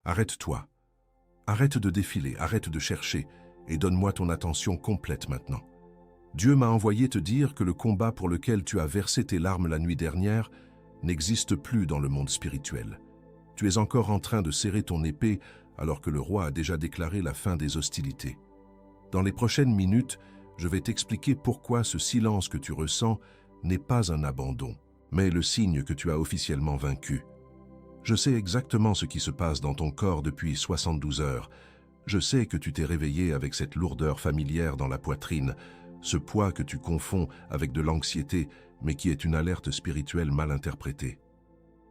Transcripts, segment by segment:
Arrête-toi. Arrête de défiler, arrête de chercher, et donne-moi ton attention complète maintenant. Dieu m'a envoyé te dire que le combat pour lequel tu as versé tes larmes la nuit dernière n'existe plus dans le monde spirituel. Tu es encore en train de serrer ton épée alors que le roi a déjà déclaré la fin des hostilités. Dans les prochaines minutes, je vais t'expliquer pourquoi ce silence que tu ressens n'est pas un abandon, mais le signe que tu as officiellement vaincu. Je sais exactement ce qui se passe dans ton corps depuis 72 heures. Je sais que tu t'es réveillé avec cette lourdeur familière dans la poitrine, ce poids que tu confonds avec de l'anxiété, mais qui est une alerte spirituelle mal interprétée.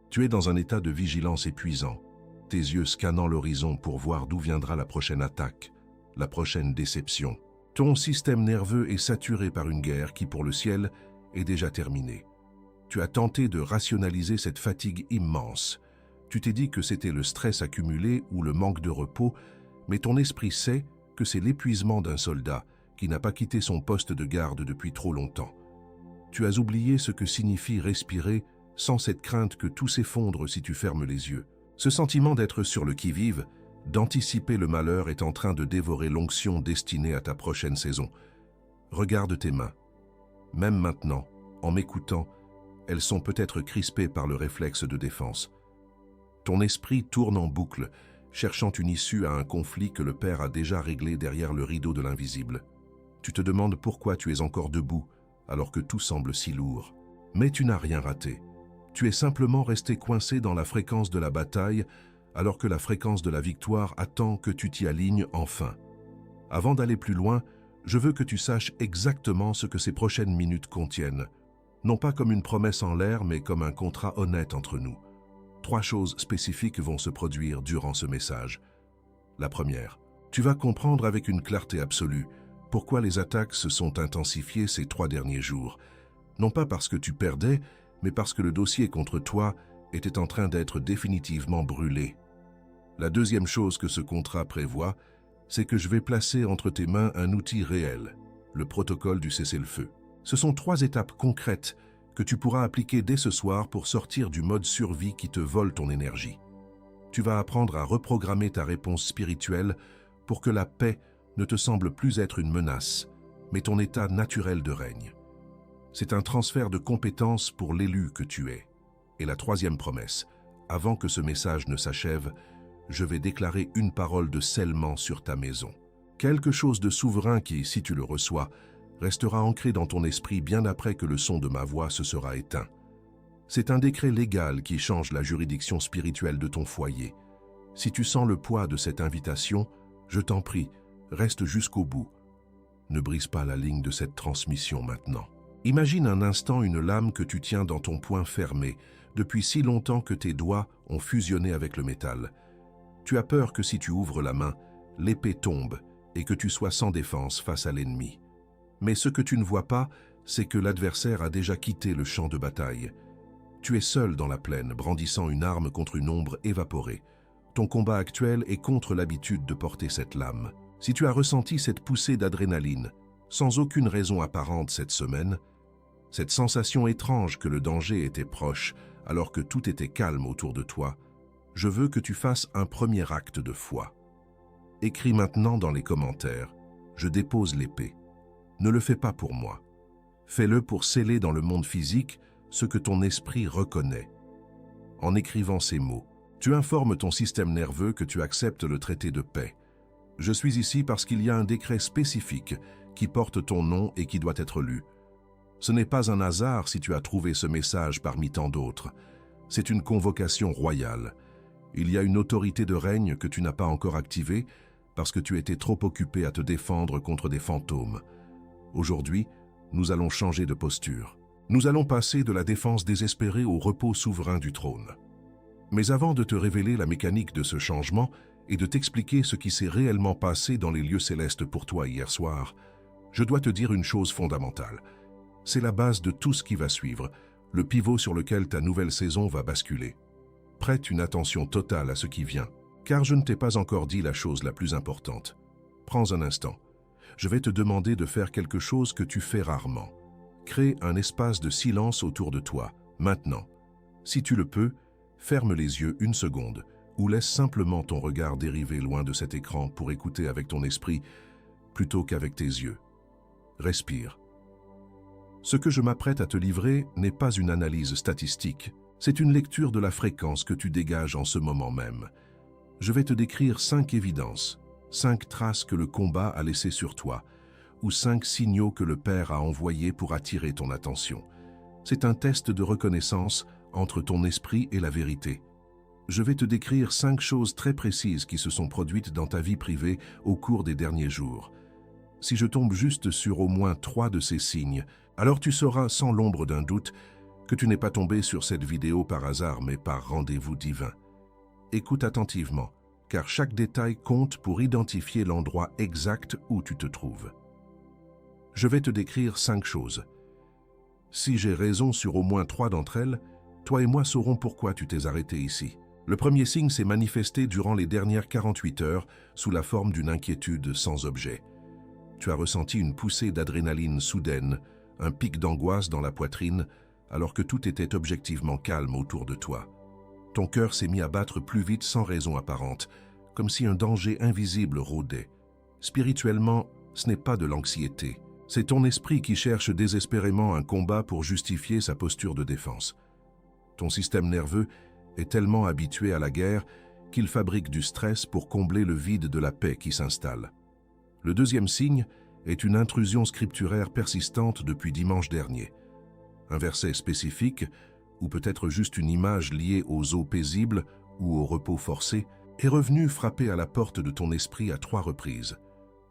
Tu es dans un état de vigilance épuisant, tes yeux scannant l'horizon pour voir d'où viendra la prochaine attaque, la prochaine déception. Ton système nerveux est saturé par une guerre qui, pour le ciel, est déjà terminée. Tu as tenté de rationaliser cette fatigue immense. Tu t'es dit que c'était le stress accumulé ou le manque de repos, mais ton esprit sait que c'est l'épuisement d'un soldat qui n'a pas quitté son poste de garde depuis trop longtemps. Tu as oublié ce que signifie respirer sans cette crainte que tout s'effondre si tu fermes les yeux. Ce sentiment d'être sur le qui-vive, d'anticiper le malheur est en train de dévorer l'onction destinée à ta prochaine saison. Regarde tes mains. Même maintenant, en m'écoutant, elles sont peut-être crispées par le réflexe de défense. Ton esprit tourne en boucle, cherchant une issue à un conflit que le Père a déjà réglé derrière le rideau de l'invisible. Tu te demandes pourquoi tu es encore debout, alors que tout semble si lourd. Mais tu n'as rien raté. Tu es simplement resté coincé dans la fréquence de la bataille, alors que la fréquence de la victoire attend que tu t'y alignes enfin. Avant d'aller plus loin, je veux que tu saches exactement ce que ces prochaines minutes contiennent. Non pas comme une promesse en l'air, mais comme un contrat honnête entre nous. 3 choses spécifiques vont se produire durant ce message. La première, tu vas comprendre avec une clarté absolue pourquoi les attaques se sont intensifiées ces 3 derniers jours. Non pas parce que tu perdais, mais parce que le dossier contre toi était en train d'être définitivement brûlé. La deuxième chose que ce contrat prévoit, c'est que je vais placer entre tes mains un outil réel, le protocole du cessez-le-feu. Ce sont 3 étapes concrètes que tu pourras appliquer dès ce soir pour sortir du mode survie qui te vole ton énergie. Tu vas apprendre à reprogrammer ta réponse spirituelle pour que la paix ne te semble plus être une menace, mais ton état naturel de règne. C'est un transfert de compétences pour l'élu que tu es. Et la 3e promesse, avant que ce message ne s'achève, je vais déclarer une parole de scellement sur ta maison. Quelque chose de souverain qui, si tu le reçois, restera ancré dans ton esprit bien après que le son de ma voix se sera éteint. C'est un décret légal qui change la juridiction spirituelle de ton foyer. Si tu sens le poids de cette invitation, je t'en prie, reste jusqu'au bout. Ne brise pas la ligne de cette transmission maintenant. Imagine un instant une lame que tu tiens dans ton poing fermé, depuis si longtemps que tes doigts ont fusionné avec le métal. Tu as peur que si tu ouvres la main, l'épée tombe et que tu sois sans défense face à l'ennemi. Mais ce que tu ne vois pas, c'est que l'adversaire a déjà quitté le champ de bataille. Tu es seul dans la plaine, brandissant une arme contre une ombre évaporée. Ton combat actuel est contre l'habitude de porter cette lame. Si tu as ressenti cette poussée d'adrénaline, sans aucune raison apparente cette semaine, cette sensation étrange que le danger était proche alors que tout était calme autour de toi, je veux que tu fasses un premier acte de foi. Écris maintenant dans les commentaires « Je dépose l'épée ». Ne le fais pas pour moi. Fais-le pour sceller dans le monde physique ce que ton esprit reconnaît. En écrivant ces mots, tu informes ton système nerveux que tu acceptes le traité de paix. Je suis ici parce qu'il y a un décret spécifique qui porte ton nom et qui doit être lu. Ce n'est pas un hasard si tu as trouvé ce message parmi tant d'autres. C'est une convocation royale. Il y a une autorité de règne que tu n'as pas encore activée parce que tu étais trop occupé à te défendre contre des fantômes. Aujourd'hui, nous allons changer de posture. Nous allons passer de la défense désespérée au repos souverain du trône. Mais avant de te révéler la mécanique de ce changement et de t'expliquer ce qui s'est réellement passé dans les lieux célestes pour toi hier soir, je dois te dire une chose fondamentale. C'est la base de tout ce qui va suivre, le pivot sur lequel ta nouvelle saison va basculer. Prête une attention totale à ce qui vient, car je ne t'ai pas encore dit la chose la plus importante. Prends un instant. Je vais te demander de faire quelque chose que tu fais rarement. Crée un espace de silence autour de toi, maintenant. Si tu le peux, ferme les yeux une seconde, ou laisse simplement ton regard dériver loin de cet écran pour écouter avec ton esprit plutôt qu'avec tes yeux. Respire. Ce que je m'apprête à te livrer n'est pas une analyse statistique, c'est une lecture de la fréquence que tu dégages en ce moment même. Je vais te décrire 5 évidences, 5 traces que le combat a laissées sur toi, ou 5 signaux que le Père a envoyés pour attirer ton attention. C'est un test de reconnaissance entre ton esprit et la vérité. Je vais te décrire 5 choses très précises qui se sont produites dans ta vie privée au cours des derniers jours. Si je tombe juste sur au moins 3 de ces signes, alors tu sauras sans l'ombre d'un doute que tu n'es pas tombé sur cette vidéo par hasard mais par rendez-vous divin. Écoute attentivement, car chaque détail compte pour identifier l'endroit exact où tu te trouves. Je vais te décrire 5 choses. Si j'ai raison sur au moins 3 d'entre elles, toi et moi saurons pourquoi tu t'es arrêté ici. Le premier signe s'est manifesté durant les dernières 48 heures sous la forme d'une inquiétude sans objet. Tu as ressenti une poussée d'adrénaline soudaine, un pic d'angoisse dans la poitrine, alors que tout était objectivement calme autour de toi. Ton cœur s'est mis à battre plus vite sans raison apparente, comme si un danger invisible rôdait. Spirituellement, ce n'est pas de l'anxiété. C'est ton esprit qui cherche désespérément un combat pour justifier sa posture de défense. Ton système nerveux est tellement habitué à la guerre qu'il fabrique du stress pour combler le vide de la paix qui s'installe. Le deuxième signe est une intrusion scripturaire persistante depuis dimanche dernier. Un verset spécifique, ou peut-être juste une image liée aux eaux paisibles ou au repos forcé, est revenu frapper à la porte de ton esprit à 3 reprises.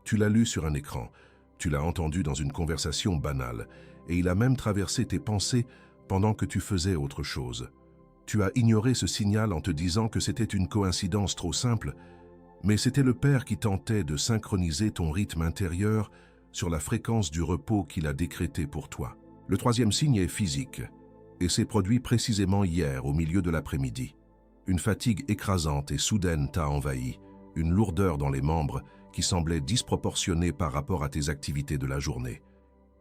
Tu l'as lu sur un écran, tu l'as entendu dans une conversation banale, et il a même traversé tes pensées pendant que tu faisais autre chose. Tu as ignoré ce signal en te disant que c'était une coïncidence trop simple, mais c'était le Père qui tentait de synchroniser ton rythme intérieur sur la fréquence du repos qu'il a décrété pour toi. Le troisième signe est physique, et s'est produit précisément hier au milieu de l'après-midi. Une fatigue écrasante et soudaine t'a envahi, une lourdeur dans les membres qui semblait disproportionnée par rapport à tes activités de la journée.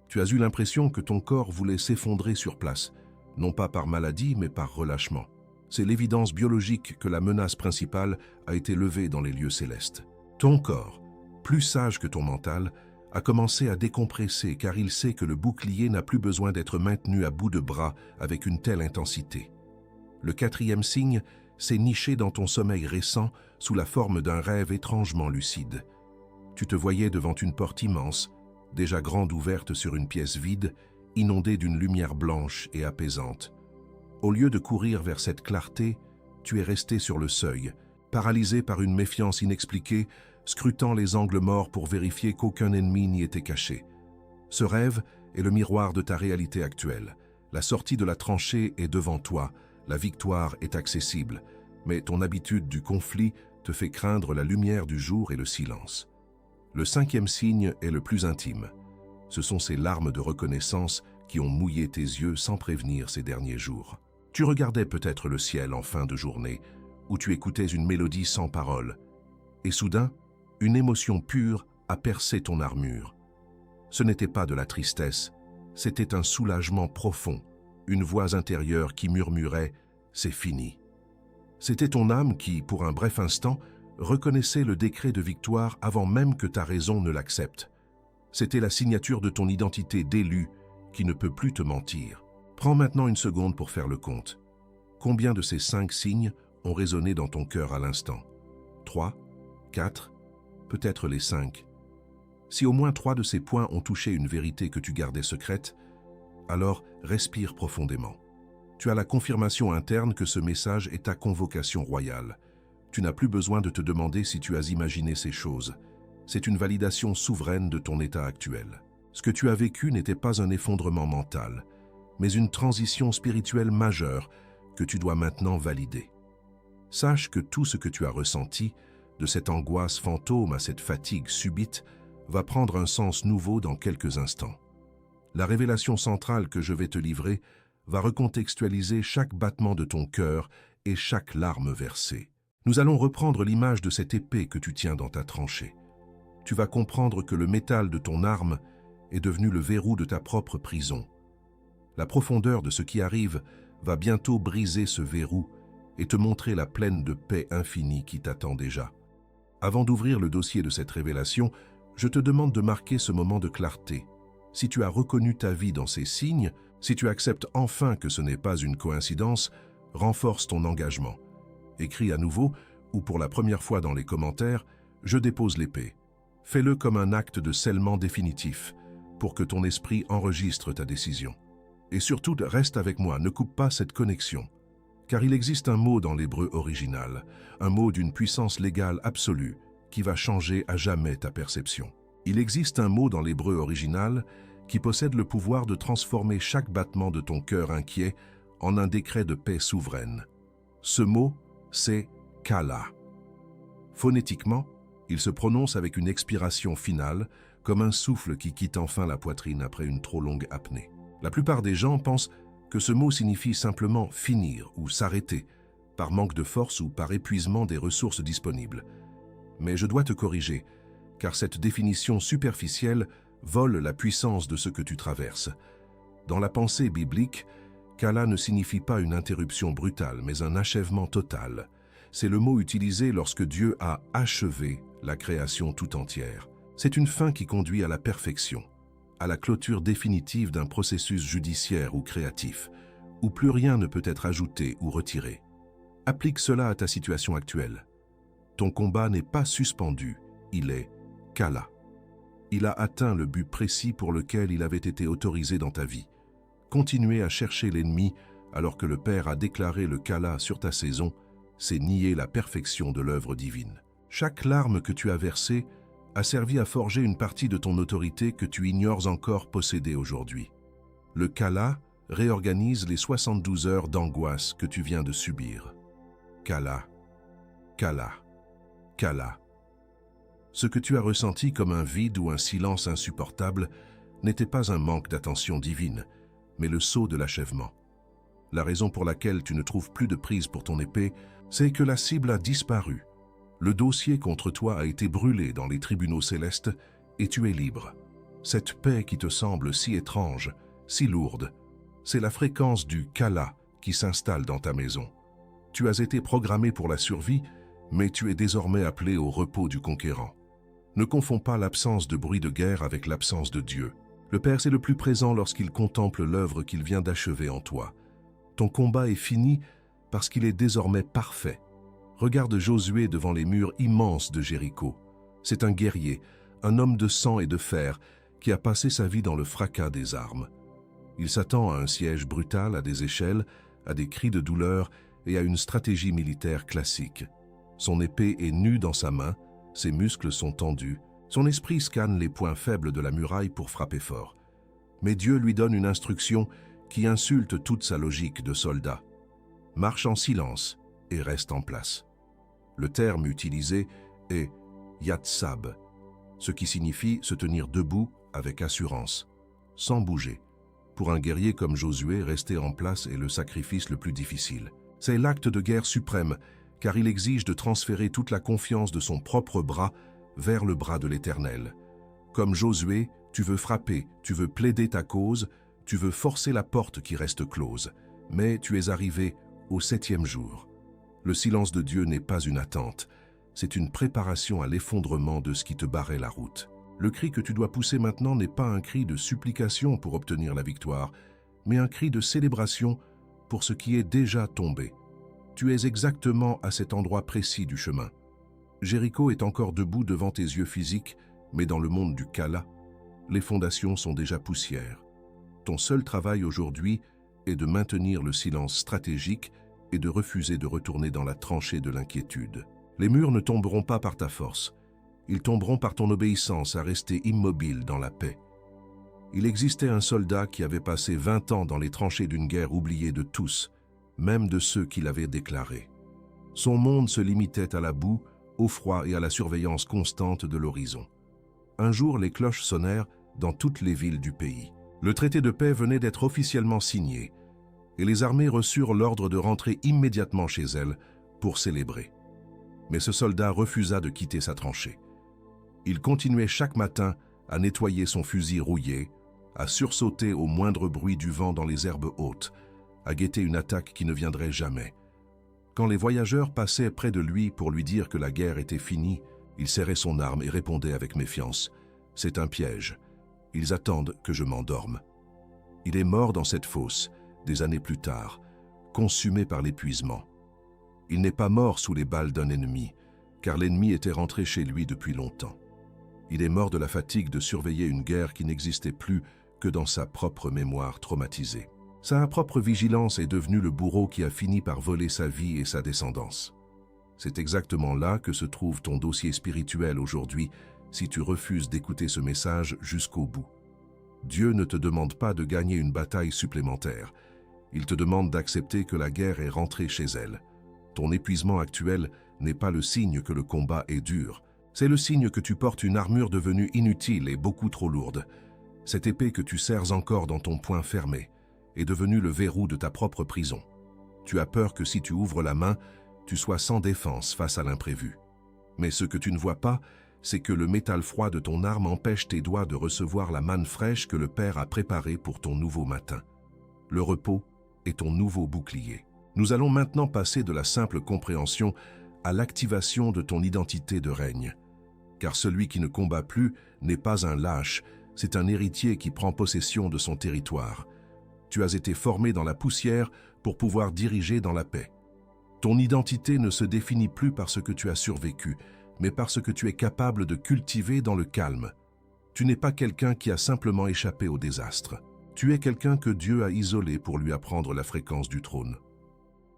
Tu as eu l'impression que ton corps voulait s'effondrer sur place, non pas par maladie mais par relâchement. C'est l'évidence biologique que la menace principale a été levée dans les lieux célestes. Ton corps, plus sage que ton mental, a commencé à décompresser car il sait que le bouclier n'a plus besoin d'être maintenu à bout de bras avec une telle intensité. Le quatrième signe s'est niché dans ton sommeil récent sous la forme d'un rêve étrangement lucide. Tu te voyais devant une porte immense, déjà grande ouverte sur une pièce vide, inondée d'une lumière blanche et apaisante. Au lieu de courir vers cette clarté, tu es resté sur le seuil, paralysé par une méfiance inexpliquée, scrutant les angles morts pour vérifier qu'aucun ennemi n'y était caché. Ce rêve est le miroir de ta réalité actuelle. La sortie de la tranchée est devant toi, la victoire est accessible, mais ton habitude du conflit te fait craindre la lumière du jour et le silence. Le cinquième signe est le plus intime. Ce sont ces larmes de reconnaissance qui ont mouillé tes yeux sans prévenir ces derniers jours. Tu regardais peut-être le ciel en fin de journée, ou tu écoutais une mélodie sans parole, et soudain, une émotion pure a percé ton armure. Ce n'était pas de la tristesse, c'était un soulagement profond, une voix intérieure qui murmurait « c'est fini ». C'était ton âme qui, pour un bref instant, reconnaissait le décret de victoire avant même que ta raison ne l'accepte. C'était la signature de ton identité d'élu qui ne peut plus te mentir. Prends maintenant une seconde pour faire le compte. Combien de ces 5 signes ont résonné dans ton cœur à l'instant? 3, 4, peut-être les 5. Si au moins 3 de ces points ont touché une vérité que tu gardais secrète, alors respire profondément. Tu as la confirmation interne que ce message est ta convocation royale. Tu n'as plus besoin de te demander si tu as imaginé ces choses. C'est une validation souveraine de ton état actuel. Ce que tu as vécu n'était pas un effondrement mental, mais une transition spirituelle majeure que tu dois maintenant valider. Sache que tout ce que tu as ressenti, de cette angoisse fantôme à cette fatigue subite, va prendre un sens nouveau dans quelques instants. La révélation centrale que je vais te livrer va recontextualiser chaque battement de ton cœur et chaque larme versée. Nous allons reprendre l'image de cette épée que tu tiens dans ta tranchée. Tu vas comprendre que le métal de ton arme est devenu le verrou de ta propre prison. La profondeur de ce qui arrive va bientôt briser ce verrou et te montrer la plaine de paix infinie qui t'attend déjà. Avant d'ouvrir le dossier de cette révélation, je te demande de marquer ce moment de clarté. Si tu as reconnu ta vie dans ces signes, si tu acceptes enfin que ce n'est pas une coïncidence, renforce ton engagement. Écris à nouveau, ou pour la première fois dans les commentaires, « Je dépose l'épée ». Fais-le comme un acte de scellement définitif, pour que ton esprit enregistre ta décision. Et surtout, reste avec moi, ne coupe pas cette connexion. Car il existe un mot dans l'hébreu original, un mot d'une puissance légale absolue, qui va changer à jamais ta perception. Il existe un mot dans l'hébreu original qui possède le pouvoir de transformer chaque battement de ton cœur inquiet en un décret de paix souveraine. Ce mot, c'est « kala ». Phonétiquement, il se prononce avec une expiration finale, comme un souffle qui quitte enfin la poitrine après une trop longue apnée. La plupart des gens pensent que ce mot signifie simplement « finir » ou « s'arrêter », par manque de force ou par épuisement des ressources disponibles. Mais je dois te corriger, car cette définition superficielle vole la puissance de ce que tu traverses. Dans la pensée biblique, Kala ne signifie pas une interruption brutale, mais un achèvement total. C'est le mot utilisé lorsque Dieu a achevé la création tout entière. C'est une fin qui conduit à la perfection, à la clôture définitive d'un processus judiciaire ou créatif, où plus rien ne peut être ajouté ou retiré. Applique cela à ta situation actuelle. Ton combat n'est pas suspendu, il est Kala. Il a atteint le but précis pour lequel il avait été autorisé dans ta vie. Continuer à chercher l'ennemi alors que le Père a déclaré le Kala sur ta saison, c'est nier la perfection de l'œuvre divine. Chaque larme que tu as versée a servi à forger une partie de ton autorité que tu ignores encore posséder aujourd'hui. Le Kala réorganise les 72 heures d'angoisse que tu viens de subir. Kala, Kala, Kala. Ce que tu as ressenti comme un vide ou un silence insupportable n'était pas un manque d'attention divine, mais le sceau de l'achèvement. La raison pour laquelle tu ne trouves plus de prise pour ton épée, c'est que la cible a disparu. Le dossier contre toi a été brûlé dans les tribunaux célestes et tu es libre. Cette paix qui te semble si étrange, si lourde, c'est la fréquence du Kala qui s'installe dans ta maison. Tu as été programmé pour la survie, mais tu es désormais appelé au repos du conquérant. Ne confonds pas l'absence de bruit de guerre avec l'absence de Dieu. Le Père est le plus présent lorsqu'il contemple l'œuvre qu'il vient d'achever en toi. Ton combat est fini parce qu'il est désormais parfait. Regarde Josué devant les murs immenses de Jéricho. C'est un guerrier, un homme de sang et de fer qui a passé sa vie dans le fracas des armes. Il s'attend à un siège brutal, à des échelles, à des cris de douleur et à une stratégie militaire classique. Son épée est nue dans sa main, ses muscles sont tendus, son esprit scanne les points faibles de la muraille pour frapper fort. Mais Dieu lui donne une instruction qui insulte toute sa logique de soldat. Marche en silence et reste en place. Le terme utilisé est yatsab, ce qui signifie se tenir debout avec assurance, sans bouger. Pour un guerrier comme Josué, rester en place est le sacrifice le plus difficile. C'est l'acte de guerre suprême, car il exige de transférer toute la confiance de son propre bras vers le bras de l'Éternel. Comme Josué, tu veux frapper, tu veux plaider ta cause, tu veux forcer la porte qui reste close, mais tu es arrivé au 7e jour. Le silence de Dieu n'est pas une attente, c'est une préparation à l'effondrement de ce qui te barrait la route. Le cri que tu dois pousser maintenant n'est pas un cri de supplication pour obtenir la victoire, mais un cri de célébration pour ce qui est déjà tombé. Tu es exactement à cet endroit précis du chemin. Jéricho est encore debout devant tes yeux physiques, mais dans le monde du Kala, les fondations sont déjà poussières. Ton seul travail aujourd'hui est de maintenir le silence stratégique et de refuser de retourner dans la tranchée de l'inquiétude. Les murs ne tomberont pas par ta force. Ils tomberont par ton obéissance à rester immobile dans la paix. Il existait un soldat qui avait passé 20 ans dans les tranchées d'une guerre oubliée de tous, même de ceux qui l'avaient déclarée. Son monde se limitait à la boue, au froid et à la surveillance constante de l'horizon. Un jour, les cloches sonnèrent dans toutes les villes du pays. Le traité de paix venait d'être officiellement signé, et les armées reçurent l'ordre de rentrer immédiatement chez elles pour célébrer. Mais ce soldat refusa de quitter sa tranchée. Il continuait chaque matin à nettoyer son fusil rouillé, à sursauter au moindre bruit du vent dans les herbes hautes, à guetter une attaque qui ne viendrait jamais. Quand les voyageurs passaient près de lui pour lui dire que la guerre était finie, il serrait son arme et répondait avec méfiance. « C'est un piège. Ils attendent que je m'endorme. » Il est mort dans cette fosse, des années plus tard, consumé par l'épuisement. Il n'est pas mort sous les balles d'un ennemi, car l'ennemi était rentré chez lui depuis longtemps. Il est mort de la fatigue de surveiller une guerre qui n'existait plus que dans sa propre mémoire traumatisée. Sa propre vigilance est devenue le bourreau qui a fini par voler sa vie et sa descendance. C'est exactement là que se trouve ton dossier spirituel aujourd'hui si tu refuses d'écouter ce message jusqu'au bout. Dieu ne te demande pas de gagner une bataille supplémentaire. Il te demande d'accepter que la guerre est rentrée chez elle. Ton épuisement actuel n'est pas le signe que le combat est dur. C'est le signe que tu portes une armure devenue inutile et beaucoup trop lourde. Cette épée que tu serres encore dans ton poing fermé est devenue le verrou de ta propre prison. Tu as peur que si tu ouvres la main, tu sois sans défense face à l'imprévu. Mais ce que tu ne vois pas, c'est que le métal froid de ton arme empêche tes doigts de recevoir la manne fraîche que le Père a préparée pour ton nouveau matin. Le repos est ton nouveau bouclier. Nous allons maintenant passer de la simple compréhension à l'activation de ton identité de règne. Car celui qui ne combat plus n'est pas un lâche, c'est un héritier qui prend possession de son territoire. Tu as été formé dans la poussière pour pouvoir diriger dans la paix. Ton identité ne se définit plus par ce que tu as survécu, mais par ce que tu es capable de cultiver dans le calme. Tu n'es pas quelqu'un qui a simplement échappé au désastre. Tu es quelqu'un que Dieu a isolé pour lui apprendre la fréquence du trône.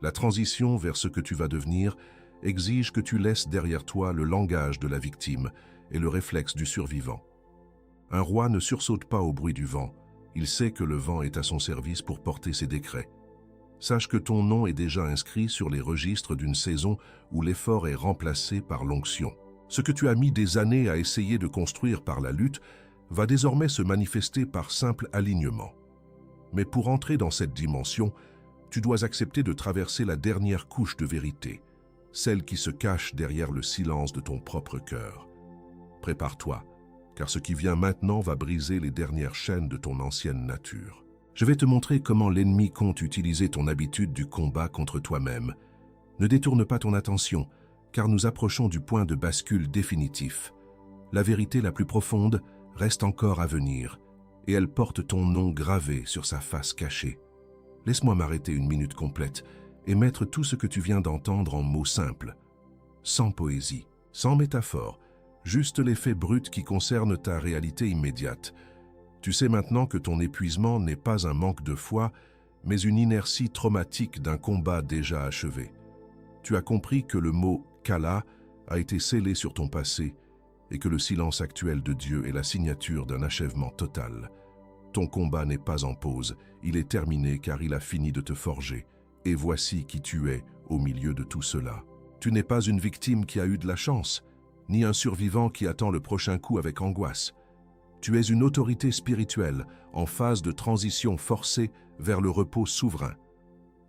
La transition vers ce que tu vas devenir exige que tu laisses derrière toi le langage de la victime et le réflexe du survivant. Un roi ne sursaute pas au bruit du vent. Il sait que le vent est à son service pour porter ses décrets. Sache que ton nom est déjà inscrit sur les registres d'une saison où l'effort est remplacé par l'onction. Ce que tu as mis des années à essayer de construire par la lutte va désormais se manifester par simple alignement. Mais pour entrer dans cette dimension, tu dois accepter de traverser la dernière couche de vérité, celle qui se cache derrière le silence de ton propre cœur. Prépare-toi, car ce qui vient maintenant va briser les dernières chaînes de ton ancienne nature. Je vais te montrer comment l'ennemi compte utiliser ton habitude du combat contre toi-même. Ne détourne pas ton attention, car nous approchons du point de bascule définitif. La vérité la plus profonde reste encore à venir, et elle porte ton nom gravé sur sa face cachée. Laisse-moi m'arrêter une minute complète et mettre tout ce que tu viens d'entendre en mots simples, sans poésie, sans métaphore, juste les faits bruts qui concernent ta réalité immédiate. Tu sais maintenant que ton épuisement n'est pas un manque de foi, mais une inertie traumatique d'un combat déjà achevé. Tu as compris que le mot « Kala » a été scellé sur ton passé et que le silence actuel de Dieu est la signature d'un achèvement total. Ton combat n'est pas en pause, il est terminé car il a fini de te forger. Et voici qui tu es au milieu de tout cela. Tu n'es pas une victime qui a eu de la chance, ni un survivant qui attend le prochain coup avec angoisse. Tu es une autorité spirituelle en phase de transition forcée vers le repos souverain.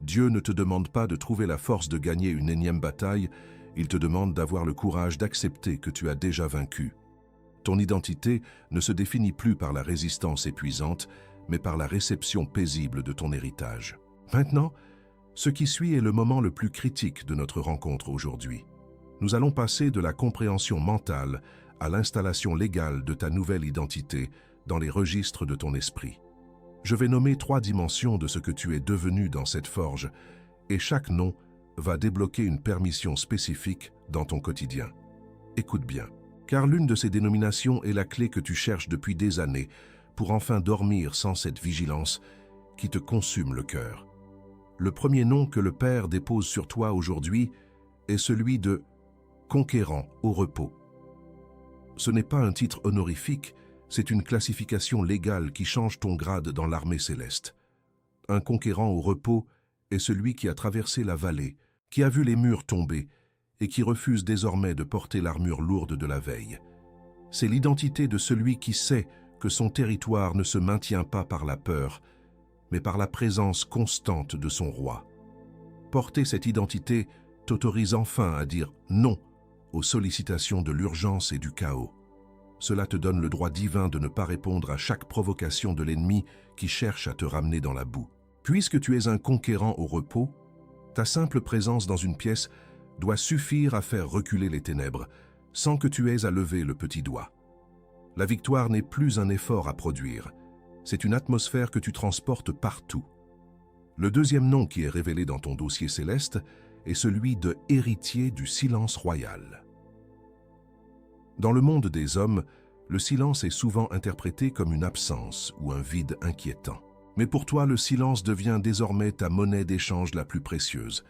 Dieu ne te demande pas de trouver la force de gagner une énième bataille, il te demande d'avoir le courage d'accepter que tu as déjà vaincu. Ton identité ne se définit plus par la résistance épuisante, mais par la réception paisible de ton héritage. Maintenant, ce qui suit est le moment le plus critique de notre rencontre aujourd'hui. Nous allons passer de la compréhension mentale à l'installation légale de ta nouvelle identité dans les registres de ton esprit. Je vais nommer 3 dimensions de ce que tu es devenu dans cette forge, et chaque nom va débloquer une permission spécifique dans ton quotidien. Écoute bien, car l'une de ces dénominations est la clé que tu cherches depuis des années pour enfin dormir sans cette vigilance qui te consume le cœur. Le premier nom que le Père dépose sur toi aujourd'hui est celui de conquérant au repos. Ce n'est pas un titre honorifique, c'est une classification légale qui change ton grade dans l'armée céleste. Un conquérant au repos est celui qui a traversé la vallée, qui a vu les murs tomber et qui refuse désormais de porter l'armure lourde de la veille. C'est l'identité de celui qui sait que son territoire ne se maintient pas par la peur, mais par la présence constante de son roi. Porter cette identité t'autorise enfin à dire non aux sollicitations de l'urgence et du chaos. Cela te donne le droit divin de ne pas répondre à chaque provocation de l'ennemi qui cherche à te ramener dans la boue. Puisque tu es un conquérant au repos, Ta simple présence dans une pièce doit suffire à faire reculer les ténèbres, sans que tu aies à lever le petit doigt. La victoire n'est plus un effort à produire, c'est une atmosphère que tu transportes partout. Le deuxième nom qui est révélé dans ton dossier céleste est celui de héritier du silence royal. Dans le monde des hommes, le silence est souvent interprété comme une absence ou un vide inquiétant. Mais pour toi, le silence devient désormais ta monnaie d'échange la plus précieuse.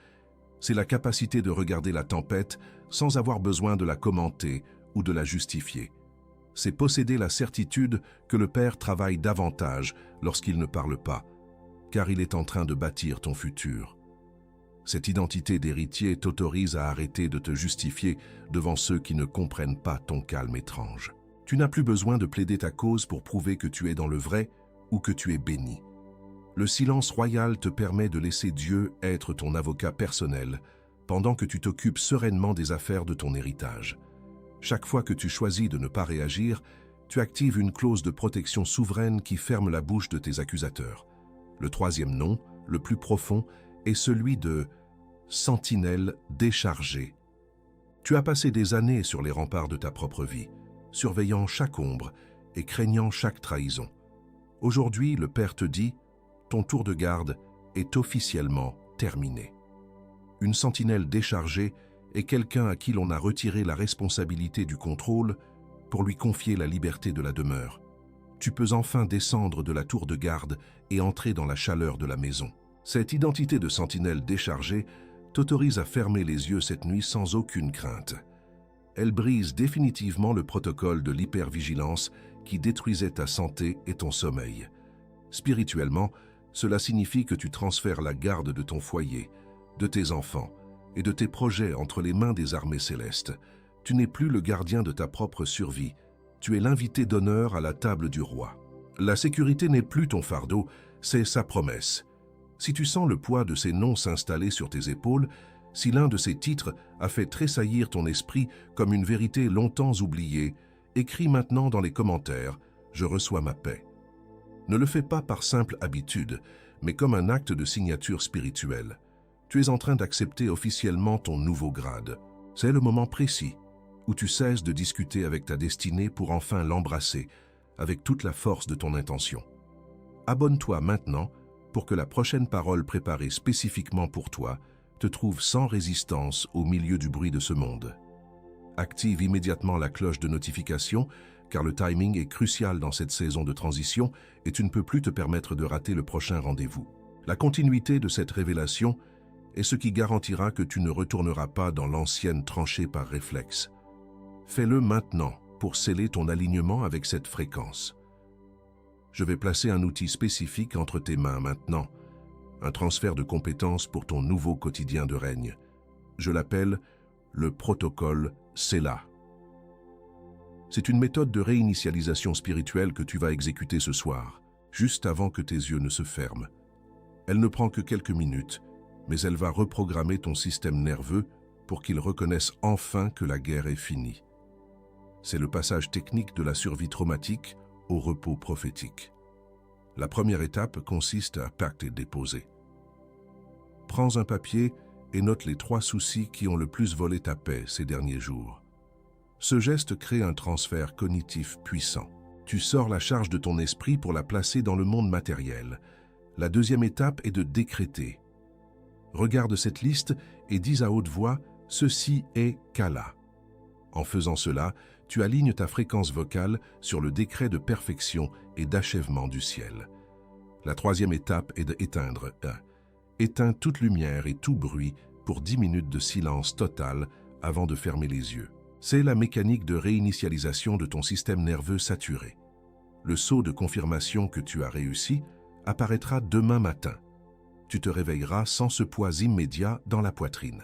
C'est la capacité de regarder la tempête sans avoir besoin de la commenter ou de la justifier. C'est posséder la certitude que le Père travaille davantage lorsqu'il ne parle pas, car il est en train de bâtir ton futur. Cette identité d'héritier t'autorise à arrêter de te justifier devant ceux qui ne comprennent pas ton calme étrange. Tu n'as plus besoin de plaider ta cause pour prouver que tu es dans le vrai ou que tu es béni. Le silence royal te permet de laisser Dieu être ton avocat personnel pendant que tu t'occupes sereinement des affaires de ton héritage. Chaque fois que tu choisis de ne pas réagir, tu actives une clause de protection souveraine qui ferme la bouche de tes accusateurs. Le troisième nom, le plus profond, est celui de sentinelle déchargée. Tu as passé des années sur les remparts de ta propre vie, surveillant chaque ombre et craignant chaque trahison. Aujourd'hui, le Père te dit, ton tour de garde est officiellement terminé. Une sentinelle déchargée est quelqu'un à qui l'on a retiré la responsabilité du contrôle pour lui confier la liberté de la demeure. Tu peux enfin descendre de la tour de garde et entrer dans la chaleur de la maison. Cette identité de sentinelle déchargée t'autorise à fermer les yeux cette nuit sans aucune crainte. Elle brise définitivement le protocole de l'hypervigilance qui détruisait ta santé et ton sommeil. Spirituellement, cela signifie que tu transfères la garde de ton foyer, de tes enfants et de tes projets entre les mains des armées célestes. Tu n'es plus le gardien de ta propre survie, tu es l'invité d'honneur à la table du roi. La sécurité n'est plus ton fardeau, c'est sa promesse. Si tu sens le poids de ces noms s'installer sur tes épaules, si l'un de ces titres a fait tressaillir ton esprit comme une vérité longtemps oubliée, écris maintenant dans les commentaires « Je reçois ma paix ». Ne le fais pas par simple habitude, mais comme un acte de signature spirituelle. Tu es en train d'accepter officiellement ton nouveau grade. C'est le moment précis où tu cesses de discuter avec ta destinée pour enfin l'embrasser avec toute la force de ton intention. Abonne-toi maintenant pour que la prochaine parole préparée spécifiquement pour toi te trouve sans résistance au milieu du bruit de ce monde. Active immédiatement la cloche de notification car le timing est crucial dans cette saison de transition et tu ne peux plus te permettre de rater le prochain rendez-vous. La continuité de cette révélation est ce qui garantira que tu ne retourneras pas dans l'ancienne tranchée par réflexe. Fais-le maintenant pour sceller ton alignement avec cette fréquence. Je vais placer un outil spécifique entre tes mains maintenant, un transfert de compétences pour ton nouveau quotidien de règne. Je l'appelle le protocole Selah. C'est une méthode de réinitialisation spirituelle que tu vas exécuter ce soir, juste avant que tes yeux ne se ferment. Elle ne prend que quelques minutes, mais elle va reprogrammer ton système nerveux pour qu'il reconnaisse enfin que la guerre est finie. C'est le passage technique de la survie traumatique au repos prophétique. La première étape consiste à pacter et déposer. Prends un papier et note les 3 soucis qui ont le plus volé ta paix ces derniers jours. Ce geste crée un transfert cognitif puissant. Tu sors la charge de ton esprit pour la placer dans le monde matériel. La deuxième étape est de décréter. Regarde cette liste et dis à haute voix « Ceci est Kala ». En faisant cela, tu alignes ta fréquence vocale sur le décret de perfection et d'achèvement du ciel. La troisième étape est d'éteindre. Éteins toute lumière et tout bruit pour 10 minutes de silence total avant de fermer les yeux. C'est la mécanique de réinitialisation de ton système nerveux saturé. Le saut de confirmation que tu as réussi apparaîtra demain matin. Tu te réveilleras sans ce poids immédiat dans la poitrine.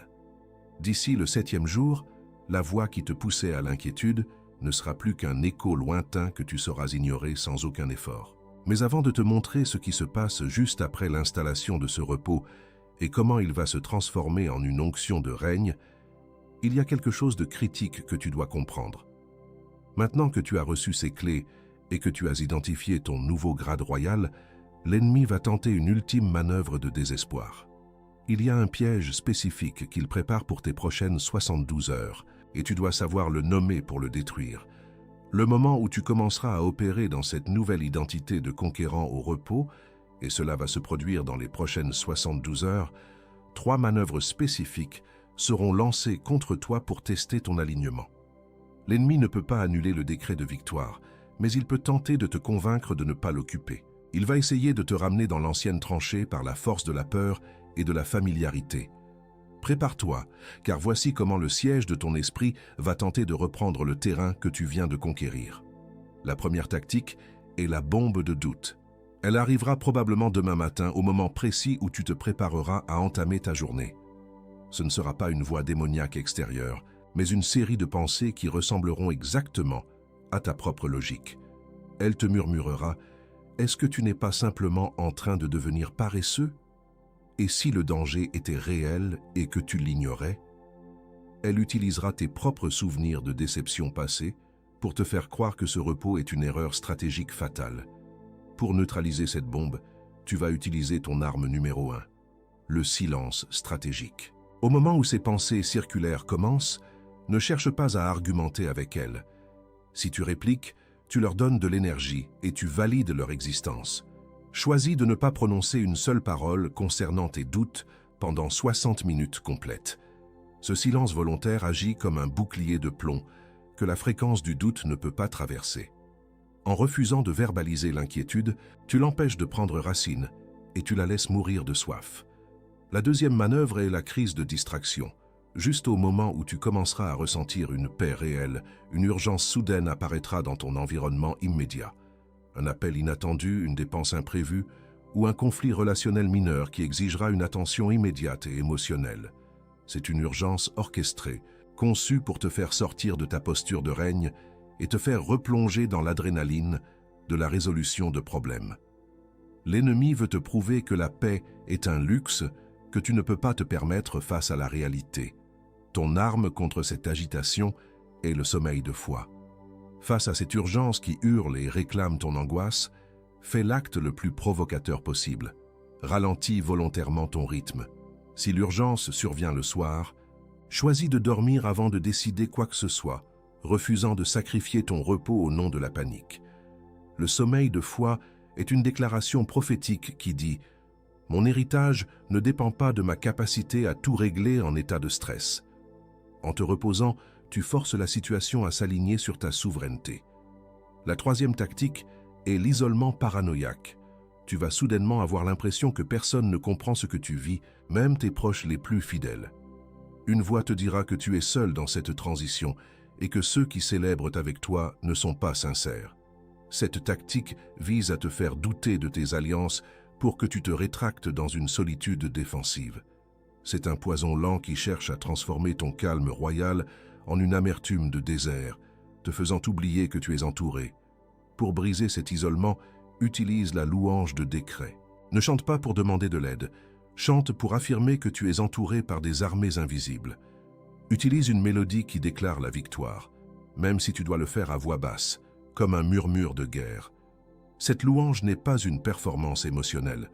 D'ici le 7e jour, la voix qui te poussait à l'inquiétude ne sera plus qu'un écho lointain que tu sauras ignorer sans aucun effort. Mais avant de te montrer ce qui se passe juste après l'installation de ce repos et comment il va se transformer en une onction de règne, il y a quelque chose de critique que tu dois comprendre. Maintenant que tu as reçu ces clés et que tu as identifié ton nouveau grade royal, l'ennemi va tenter une ultime manœuvre de désespoir. Il y a un piège spécifique qu'il prépare pour tes prochaines 72 heures, et tu dois savoir le nommer pour le détruire. Le moment où tu commenceras à opérer dans cette nouvelle identité de conquérant au repos, et cela va se produire dans les prochaines 72 heures, 3 manœuvres spécifiques seront lancées contre toi pour tester ton alignement. L'ennemi ne peut pas annuler le décret de victoire, mais il peut tenter de te convaincre de ne pas l'occuper. Il va essayer de te ramener dans l'ancienne tranchée par la force de la peur et de la familiarité. Prépare-toi, car voici comment le siège de ton esprit va tenter de reprendre le terrain que tu viens de conquérir. La première tactique est la bombe de doute. Elle arrivera probablement demain matin au moment précis où tu te prépareras à entamer ta journée. Ce ne sera pas une voix démoniaque extérieure, mais une série de pensées qui ressembleront exactement à ta propre logique. Elle te murmurera « Est-ce que tu n'es pas simplement en train de devenir paresseux ? Et si le danger était réel et que tu l'ignorais ?» Elle utilisera tes propres souvenirs de déception passée pour te faire croire que ce repos est une erreur stratégique fatale. Pour neutraliser cette bombe, tu vas utiliser ton arme numéro 1, le silence stratégique. Au moment où ces pensées circulaires commencent, ne cherche pas à argumenter avec elles. Si tu répliques, tu leur donnes de l'énergie et tu valides leur existence. Choisis de ne pas prononcer une seule parole concernant tes doutes pendant 60 minutes complètes. Ce silence volontaire agit comme un bouclier de plomb que la fréquence du doute ne peut pas traverser. En refusant de verbaliser l'inquiétude, tu l'empêches de prendre racine et tu la laisses mourir de soif. La deuxième manœuvre est la crise de distraction. Juste au moment où tu commenceras à ressentir une paix réelle, une urgence soudaine apparaîtra dans ton environnement immédiat. Un appel inattendu, une dépense imprévue ou un conflit relationnel mineur qui exigera une attention immédiate et émotionnelle. C'est une urgence orchestrée, conçue pour te faire sortir de ta posture de règne et te faire replonger dans l'adrénaline de la résolution de problèmes. L'ennemi veut te prouver que la paix est un luxe que tu ne peux pas te permettre face à la réalité. Ton arme contre cette agitation est le sommeil de foi. Face à cette urgence qui hurle et réclame ton angoisse, fais l'acte le plus provocateur possible. Ralentis volontairement ton rythme. Si l'urgence survient le soir, choisis de dormir avant de décider quoi que ce soit, refusant de sacrifier ton repos au nom de la panique. Le sommeil de foi est une déclaration prophétique qui dit « Mon héritage ne dépend pas de ma capacité à tout régler en état de stress. » En te reposant, tu forces la situation à s'aligner sur ta souveraineté. La troisième tactique est l'isolement paranoïaque. Tu vas soudainement avoir l'impression que personne ne comprend ce que tu vis, même tes proches les plus fidèles. Une voix te dira que tu es seul dans cette transition et que ceux qui célèbrent avec toi ne sont pas sincères. Cette tactique vise à te faire douter de tes alliances pour que tu te rétractes dans une solitude défensive. C'est un poison lent qui cherche à transformer ton calme royal en une amertume de désert, te faisant oublier que tu es entouré. Pour briser cet isolement, utilise la louange de décret. Ne chante pas pour demander de l'aide, chante pour affirmer que tu es entouré par des armées invisibles. Utilise une mélodie qui déclare la victoire, même si tu dois le faire à voix basse, comme un murmure de guerre. Cette louange n'est pas une performance émotionnelle,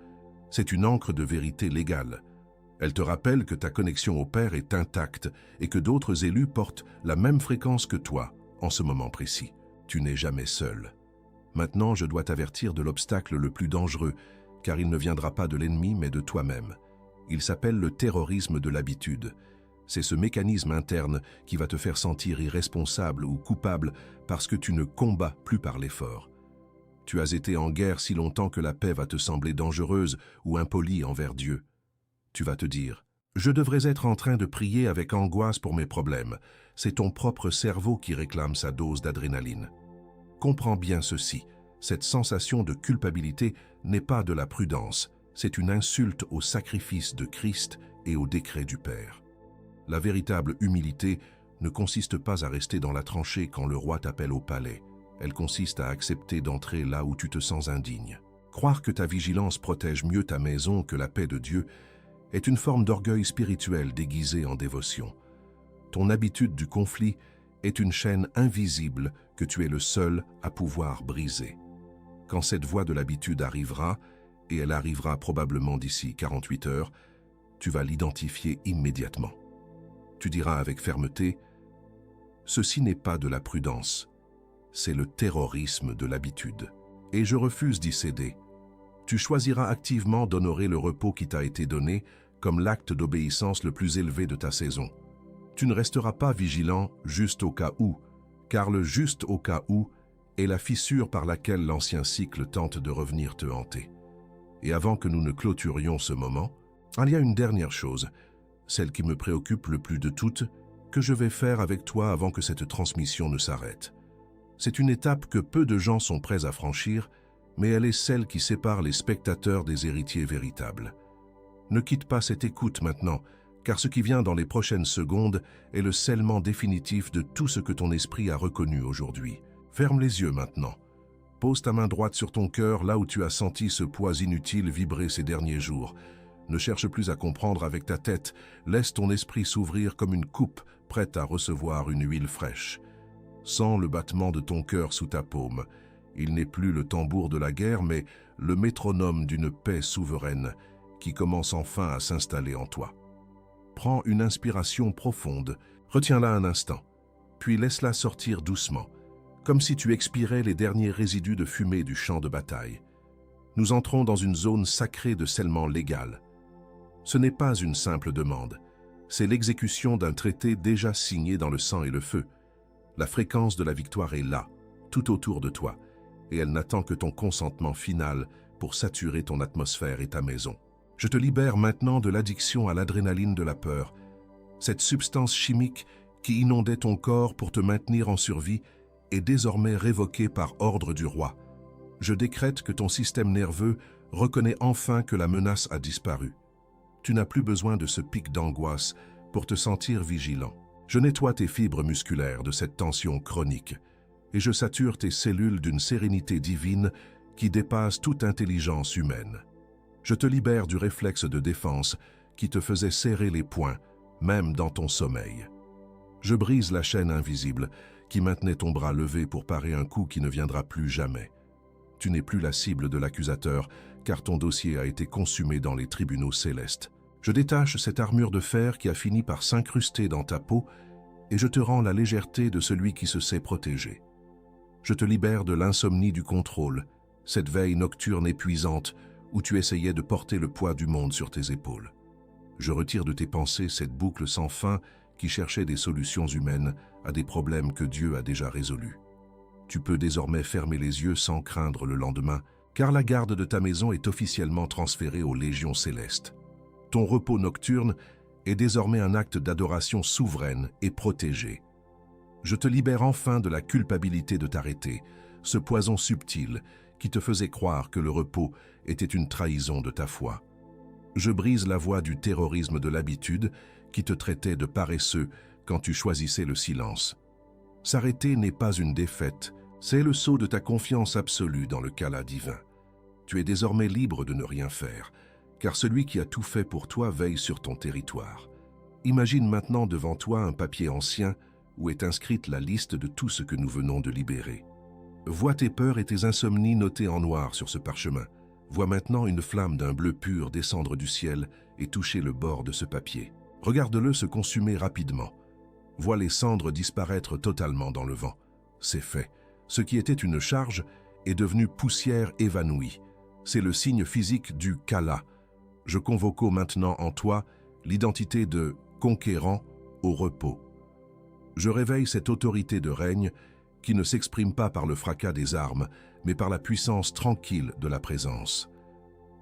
c'est une encre de vérité légale. Elle te rappelle que ta connexion au Père est intacte et que d'autres élus portent la même fréquence que toi en ce moment précis. Tu n'es jamais seul. Maintenant, je dois t'avertir de l'obstacle le plus dangereux, car il ne viendra pas de l'ennemi mais de toi-même. Il s'appelle le terrorisme de l'habitude. C'est ce mécanisme interne qui va te faire sentir irresponsable ou coupable parce que tu ne combats plus par l'effort. Tu as été en guerre si longtemps que la paix va te sembler dangereuse ou impolie envers Dieu. Tu vas te dire « Je devrais être en train de prier avec angoisse pour mes problèmes. C'est ton propre cerveau qui réclame sa dose d'adrénaline. » Comprends bien ceci, cette sensation de culpabilité n'est pas de la prudence, c'est une insulte au sacrifice de Christ et au décret du Père. La véritable humilité ne consiste pas à rester dans la tranchée quand le roi t'appelle au palais. Elle consiste à accepter d'entrer là où tu te sens indigne. Croire que ta vigilance protège mieux ta maison que la paix de Dieu est une forme d'orgueil spirituel déguisé en dévotion. Ton habitude du conflit est une chaîne invisible que tu es le seul à pouvoir briser. Quand cette voie de l'habitude arrivera, et elle arrivera probablement d'ici 48 heures, tu vas l'identifier immédiatement. Tu diras avec fermeté, « Ceci n'est pas de la prudence, c'est le terrorisme de l'habitude, et je refuse d'y céder. » Tu choisiras activement d'honorer le repos qui t'a été donné comme l'acte d'obéissance le plus élevé de ta saison. Tu ne resteras pas vigilant juste au cas où, car le juste au cas où est la fissure par laquelle l'ancien cycle tente de revenir te hanter. Et avant que nous ne clôturions ce moment, il y a une dernière chose, celle qui me préoccupe le plus de toutes, que je vais faire avec toi avant que cette transmission ne s'arrête. C'est une étape que peu de gens sont prêts à franchir, mais elle est celle qui sépare les spectateurs des héritiers véritables. Ne quitte pas cette écoute maintenant, car ce qui vient dans les prochaines secondes est le scellement définitif de tout ce que ton esprit a reconnu aujourd'hui. Ferme les yeux maintenant. Pose ta main droite sur ton cœur, là où tu as senti ce poids inutile vibrer ces derniers jours. Ne cherche plus à comprendre avec ta tête, laisse ton esprit s'ouvrir comme une coupe prête à recevoir une huile fraîche. Sens le battement de ton cœur sous ta paume. Il n'est plus le tambour de la guerre, mais le métronome d'une paix souveraine qui commence enfin à s'installer en toi. Prends une inspiration profonde, retiens-la un instant, puis laisse-la sortir doucement, comme si tu expirais les derniers résidus de fumée du champ de bataille. Nous entrons dans une zone sacrée de scellement légal. Ce n'est pas une simple demande, c'est l'exécution d'un traité déjà signé dans le sang et le feu. La fréquence de la victoire est là, tout autour de toi, et elle n'attend que ton consentement final pour saturer ton atmosphère et ta maison. Je te libère maintenant de l'addiction à l'adrénaline de la peur, cette substance chimique qui inondait ton corps pour te maintenir en survie est désormais révoquée par ordre du roi. Je décrète que ton système nerveux reconnaît enfin que la menace a disparu. Tu n'as plus besoin de ce pic d'angoisse pour te sentir vigilant. Je nettoie tes fibres musculaires de cette tension chronique et je sature tes cellules d'une sérénité divine qui dépasse toute intelligence humaine. Je te libère du réflexe de défense qui te faisait serrer les poings, même dans ton sommeil. Je brise la chaîne invisible qui maintenait ton bras levé pour parer un coup qui ne viendra plus jamais. Tu n'es plus la cible de l'accusateur, car ton dossier a été consumé dans les tribunaux célestes. Je détache cette armure de fer qui a fini par s'incruster dans ta peau et je te rends la légèreté de celui qui se sait protégé. Je te libère de l'insomnie du contrôle, cette veille nocturne épuisante où tu essayais de porter le poids du monde sur tes épaules. Je retire de tes pensées cette boucle sans fin qui cherchait des solutions humaines à des problèmes que Dieu a déjà résolus. Tu peux désormais fermer les yeux sans craindre le lendemain, car la garde de ta maison est officiellement transférée aux légions célestes. Ton repos nocturne est désormais un acte d'adoration souveraine et protégé. Je te libère enfin de la culpabilité de t'arrêter, ce poison subtil qui te faisait croire que le repos était une trahison de ta foi. Je brise la voie du terrorisme de l'habitude qui te traitait de paresseux quand tu choisissais le silence. S'arrêter n'est pas une défaite, c'est le sceau de ta confiance absolue dans le câlin divin. Tu es désormais libre de ne rien faire, car celui qui a tout fait pour toi veille sur ton territoire. Imagine maintenant devant toi un papier ancien où est inscrite la liste de tout ce que nous venons de libérer. Vois tes peurs et tes insomnies notées en noir sur ce parchemin. Vois maintenant une flamme d'un bleu pur descendre du ciel et toucher le bord de ce papier. Regarde-le se consumer rapidement. Vois les cendres disparaître totalement dans le vent. C'est fait. Ce qui était une charge est devenu poussière évanouie. C'est le signe physique du Kala. Je convoque maintenant en toi l'identité de conquérant au repos. Je réveille cette autorité de règne qui ne s'exprime pas par le fracas des armes, mais par la puissance tranquille de la présence.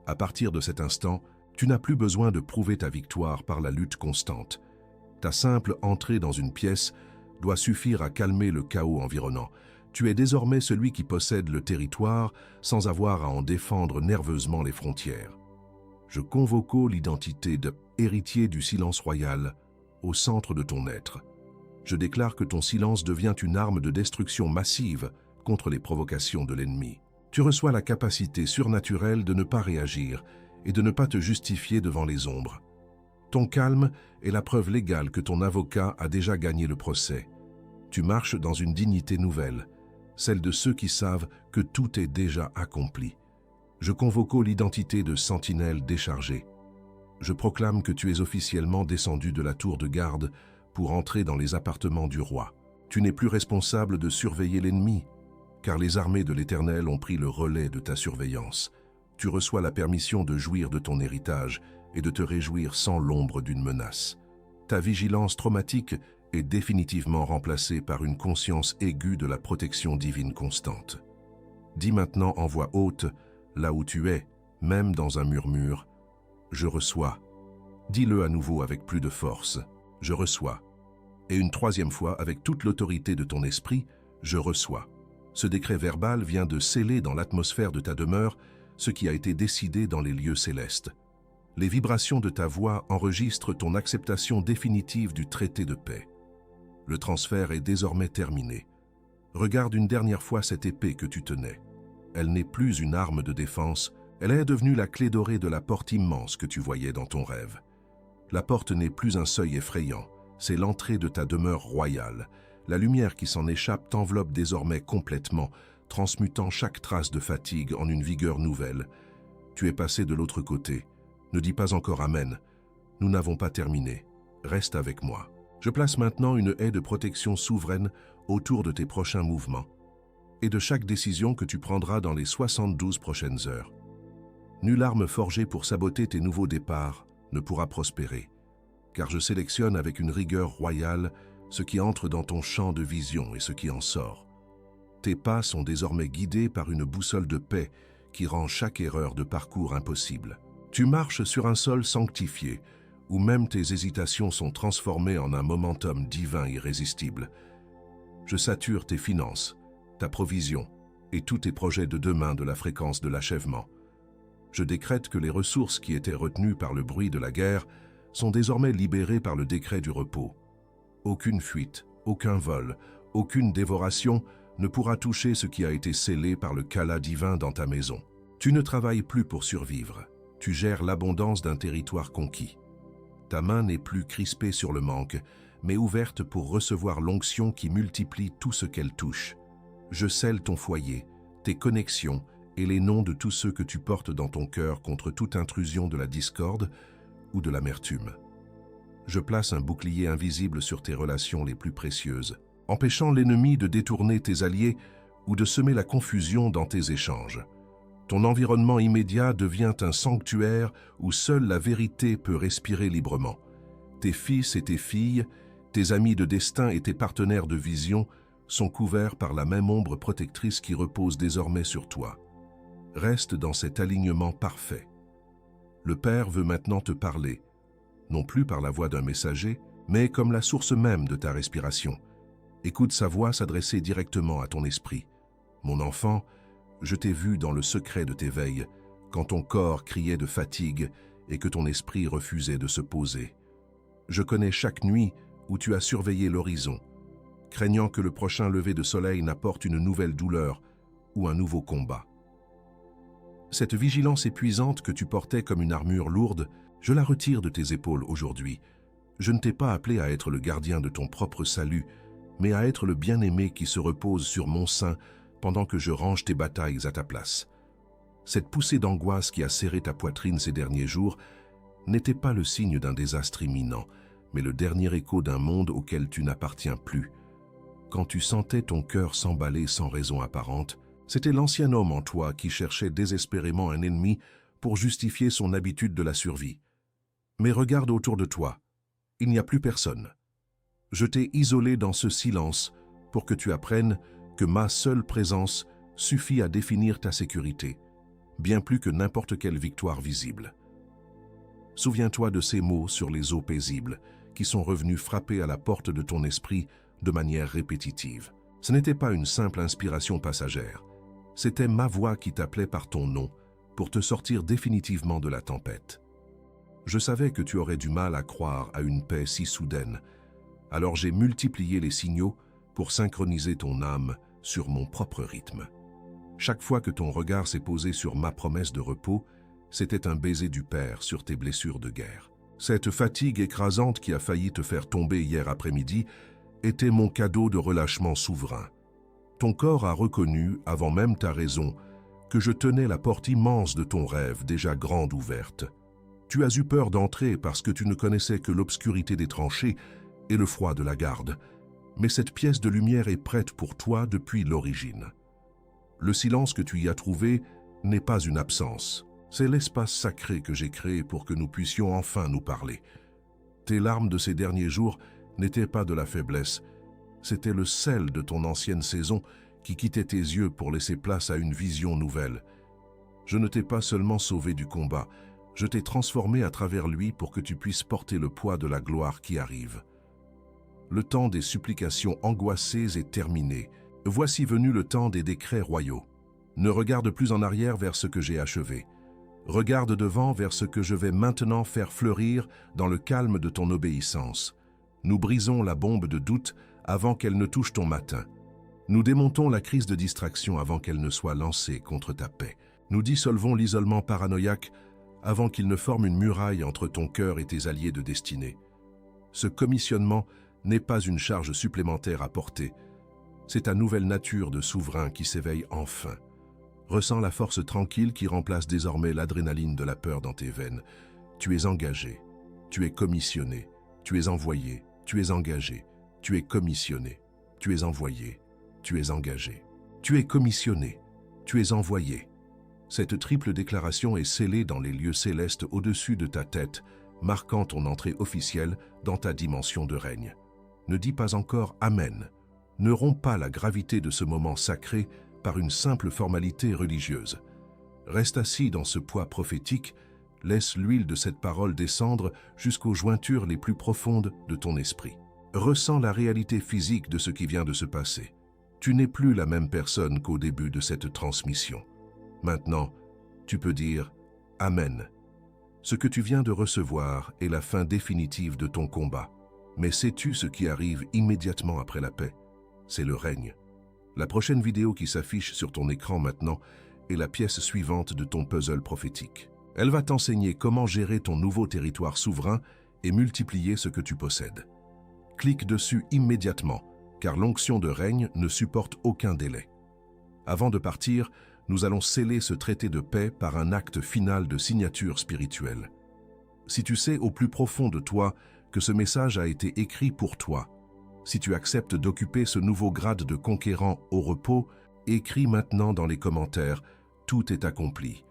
À partir de cet instant, tu n'as plus besoin de prouver ta victoire par la lutte constante. Ta simple entrée dans une pièce doit suffire à calmer le chaos environnant. Tu es désormais celui qui possède le territoire sans avoir à en défendre nerveusement les frontières. Je convoque l'identité de héritier du silence royal au centre de ton être. Je déclare que ton silence devient une arme de destruction massive contre les provocations de l'ennemi. Tu reçois la capacité surnaturelle de ne pas réagir et de ne pas te justifier devant les ombres. Ton calme est la preuve légale que ton avocat a déjà gagné le procès. Tu marches dans une dignité nouvelle, celle de ceux qui savent que tout est déjà accompli. Je convoque l'identité de sentinelle déchargée. Je proclame que tu es officiellement descendu de la tour de garde pour entrer dans les appartements du roi. Tu n'es plus responsable de surveiller l'ennemi, car les armées de l'Éternel ont pris le relais de ta surveillance. Tu reçois la permission de jouir de ton héritage et de te réjouir sans l'ombre d'une menace. Ta vigilance traumatique est définitivement remplacée par une conscience aiguë de la protection divine constante. Dis maintenant en voix haute, là où tu es, même dans un murmure, « Je reçois ». Dis-le à nouveau avec plus de force, « Je reçois ». Et une troisième fois, avec toute l'autorité de ton esprit, « Je reçois ». Ce décret verbal vient de sceller dans l'atmosphère de ta demeure ce qui a été décidé dans les lieux célestes. Les vibrations de ta voix enregistrent ton acceptation définitive du traité de paix. Le transfert est désormais terminé. Regarde une dernière fois cette épée que tu tenais. Elle n'est plus une arme de défense, elle est devenue la clé dorée de la porte immense que tu voyais dans ton rêve. La porte n'est plus un seuil effrayant, c'est l'entrée de ta demeure royale. La lumière qui s'en échappe t'enveloppe désormais complètement, transmutant chaque trace de fatigue en une vigueur nouvelle. Tu es passé de l'autre côté. Ne dis pas encore Amen. Nous n'avons pas terminé. Reste avec moi. Je place maintenant une haie de protection souveraine autour de tes prochains mouvements et de chaque décision que tu prendras dans les 72 prochaines heures. Nulle arme forgée pour saboter tes nouveaux départs ne pourra prospérer, car je sélectionne avec une rigueur royale ce qui entre dans ton champ de vision et ce qui en sort. Tes pas sont désormais guidés par une boussole de paix qui rend chaque erreur de parcours impossible. Tu marches sur un sol sanctifié, où même tes hésitations sont transformées en un momentum divin irrésistible. Je sature tes finances, ta provision et tous tes projets de demain de la fréquence de l'achèvement. Je décrète que les ressources qui étaient retenues par le bruit de la guerre sont désormais libérées par le décret du repos. Aucune fuite, aucun vol, aucune dévoration ne pourra toucher ce qui a été scellé par le kala divin dans ta maison. Tu ne travailles plus pour survivre, tu gères l'abondance d'un territoire conquis. Ta main n'est plus crispée sur le manque, mais ouverte pour recevoir l'onction qui multiplie tout ce qu'elle touche. Je scelle ton foyer, tes connexions et les noms de tous ceux que tu portes dans ton cœur contre toute intrusion de la discorde ou de l'amertume. Je place un bouclier invisible sur tes relations les plus précieuses, empêchant l'ennemi de détourner tes alliés ou de semer la confusion dans tes échanges. Ton environnement immédiat devient un sanctuaire où seule la vérité peut respirer librement. Tes fils et tes filles, tes amis de destin et tes partenaires de vision sont couverts par la même ombre protectrice qui repose désormais sur toi. Reste dans cet alignement parfait. Le Père veut maintenant te parler, non plus par la voix d'un messager, mais comme la source même de ta respiration. Écoute sa voix s'adresser directement à ton esprit. Mon enfant, je t'ai vu dans le secret de tes veilles, quand ton corps criait de fatigue et que ton esprit refusait de se poser. Je connais chaque nuit où tu as surveillé l'horizon, craignant que le prochain lever de soleil n'apporte une nouvelle douleur ou un nouveau combat. Cette vigilance épuisante que tu portais comme une armure lourde, je la retire de tes épaules aujourd'hui. Je ne t'ai pas appelé à être le gardien de ton propre salut, mais à être le bien-aimé qui se repose sur mon sein pendant que je range tes batailles à ta place. Cette poussée d'angoisse qui a serré ta poitrine ces derniers jours n'était pas le signe d'un désastre imminent, mais le dernier écho d'un monde auquel tu n'appartiens plus. Quand tu sentais ton cœur s'emballer sans raison apparente, c'était l'ancien homme en toi qui cherchait désespérément un ennemi pour justifier son habitude de la survie. Mais regarde autour de toi, il n'y a plus personne. Je t'ai isolé dans ce silence pour que tu apprennes que ma seule présence suffit à définir ta sécurité, bien plus que n'importe quelle victoire visible. Souviens-toi de ces mots sur les eaux paisibles qui sont revenus frapper à la porte de ton esprit de manière répétitive. Ce n'était pas une simple inspiration passagère, c'était ma voix qui t'appelait par ton nom pour te sortir définitivement de la tempête. Je savais que tu aurais du mal à croire à une paix si soudaine, alors j'ai multiplié les signaux pour synchroniser ton âme sur mon propre rythme. Chaque fois que ton regard s'est posé sur ma promesse de repos, c'était un baiser du Père sur tes blessures de guerre. Cette fatigue écrasante qui a failli te faire tomber hier après-midi était mon cadeau de relâchement souverain. Ton corps a reconnu, avant même ta raison, que je tenais la porte immense de ton rêve déjà grande ouverte. Tu as eu peur d'entrer parce que tu ne connaissais que l'obscurité des tranchées et le froid de la garde. Mais cette pièce de lumière est prête pour toi depuis l'origine. Le silence que tu y as trouvé n'est pas une absence. C'est l'espace sacré que j'ai créé pour que nous puissions enfin nous parler. Tes larmes de ces derniers jours n'étaient pas de la faiblesse, c'était le sel de ton ancienne saison qui quittait tes yeux pour laisser place à une vision nouvelle. Je ne t'ai pas seulement sauvé du combat, je t'ai transformé à travers lui pour que tu puisses porter le poids de la gloire qui arrive. Le temps des supplications angoissées est terminé. Voici venu le temps des décrets royaux. Ne regarde plus en arrière vers ce que j'ai achevé. Regarde devant vers ce que je vais maintenant faire fleurir dans le calme de ton obéissance. Nous brisons la bombe de doute avant qu'elle ne touche ton matin. Nous démontons la crise de distraction avant qu'elle ne soit lancée contre ta paix. Nous dissolvons l'isolement paranoïaque avant qu'il ne forme une muraille entre ton cœur et tes alliés de destinée. Ce commissionnement n'est pas une charge supplémentaire à porter. C'est ta nouvelle nature de souverain qui s'éveille enfin. Ressens la force tranquille qui remplace désormais l'adrénaline de la peur dans tes veines. Tu es engagé, tu es commissionné, tu es envoyé, tu es engagé, tu es commissionné, tu es envoyé, tu es engagé. Tu es commissionné, tu es envoyé. Cette triple déclaration est scellée dans les lieux célestes au-dessus de ta tête, marquant ton entrée officielle dans ta dimension de règne. Ne dis pas encore « Amen ». Ne romps pas la gravité de ce moment sacré par une simple formalité religieuse. Reste assis dans ce poids prophétique, laisse l'huile de cette parole descendre jusqu'aux jointures les plus profondes de ton esprit. Ressens la réalité physique de ce qui vient de se passer. Tu n'es plus la même personne qu'au début de cette transmission. Maintenant, tu peux dire « Amen ». Ce que tu viens de recevoir est la fin définitive de ton combat. Mais sais-tu ce qui arrive immédiatement après la paix? C'est le règne. La prochaine vidéo qui s'affiche sur ton écran maintenant est la pièce suivante de ton puzzle prophétique. Elle va t'enseigner comment gérer ton nouveau territoire souverain et multiplier ce que tu possèdes. Clique dessus immédiatement, car l'onction de règne ne supporte aucun délai. Avant de partir, nous allons sceller ce traité de paix par un acte final de signature spirituelle. Si tu sais au plus profond de toi que ce message a été écrit pour toi, si tu acceptes d'occuper ce nouveau grade de conquérant au repos, écris maintenant dans les commentaires « Tout est accompli ».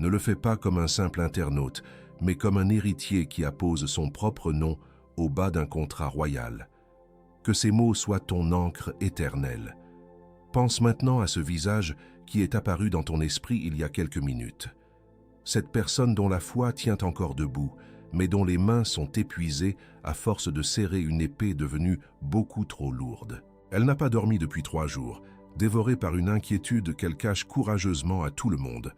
Ne le fais pas comme un simple internaute, mais comme un héritier qui appose son propre nom au bas d'un contrat royal. Que ces mots soient ton encre éternelle. Pense maintenant à ce visage qui est apparu dans ton esprit il y a quelques minutes. Cette personne dont la foi tient encore debout, mais dont les mains sont épuisées à force de serrer une épée devenue beaucoup trop lourde. Elle n'a pas dormi depuis 3 jours, dévorée par une inquiétude qu'elle cache courageusement à tout le monde.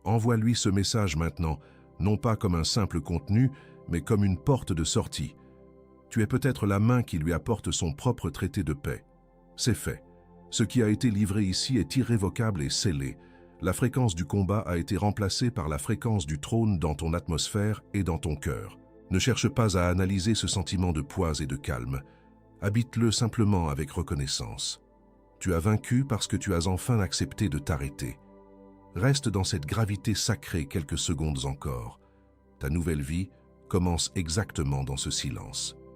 Envoie-lui ce message maintenant, non pas comme un simple contenu, mais comme une porte de sortie. Tu es peut-être la main qui lui apporte son propre traité de paix. C'est fait. Ce qui a été livré ici est irrévocable et scellé. La fréquence du combat a été remplacée par la fréquence du trône dans ton atmosphère et dans ton cœur. Ne cherche pas à analyser ce sentiment de poids et de calme. Habite-le simplement avec reconnaissance. Tu as vaincu parce que tu as enfin accepté de t'arrêter. Reste dans cette gravité sacrée quelques secondes encore. Ta nouvelle vie commence exactement dans ce silence.